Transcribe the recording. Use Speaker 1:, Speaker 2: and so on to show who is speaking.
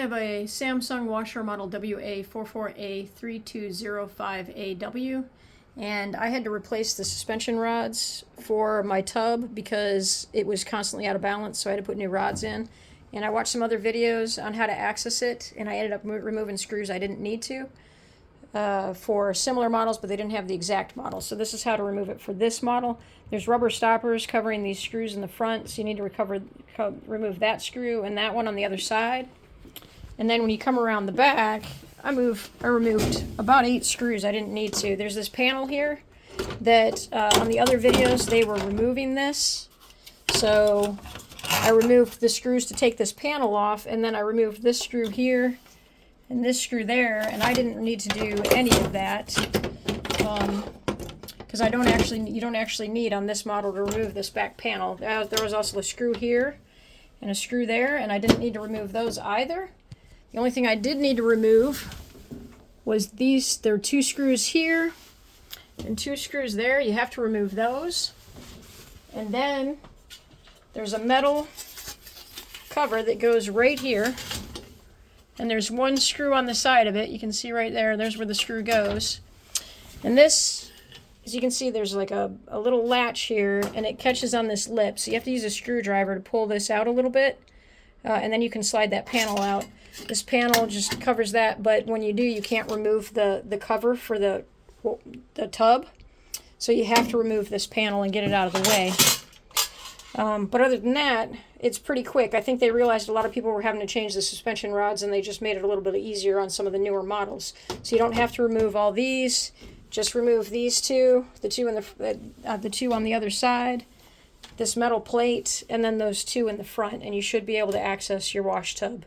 Speaker 1: have a Samsung washer model wa44a3205aw, and I had to replace the suspension rods for my tub because it was constantly out of balance, so I had to put new rods in. And I watched some other videos on how to access it, and I ended up removing screws I didn't need to for similar models, but they didn't have the exact model. So this is how to remove it for this model. There's rubber stoppers covering these screws in the front, so you need to remove that screw and that one on the other side. And then when you come around the back, I removed about 8 screws I didn't need to. There's this panel here that on the other videos they were removing this. So I removed the screws to take this panel off, and then I removed this screw here and this screw there, and I didn't need to do any of that because you don't actually need on this model to remove this back panel. There was also a screw here and a screw there, and I didn't need to remove those either. The only thing I did need to remove was these. There are 2 screws here and 2 screws there. You have to remove those. And then there's a metal cover that goes right here. And there's 1 screw on the side of it. You can see right there. There's where the screw goes. And this, as you can see, there's like a little latch here, and it catches on this lip. So you have to use a screwdriver to pull this out a little bit. And then you can slide that panel out. This panel just covers that, but when you do, you can't remove the cover for the tub. So you have to remove this panel and get it out of the way. But other than that, it's pretty quick. I think they realized a lot of people were having to change the suspension rods, and they just made it a little bit easier on some of the newer models. So you don't have to remove all these. Just remove these 2, the 2 on the other side, this metal plate, and then those 2 in the front, and you should be able to access your wash tub.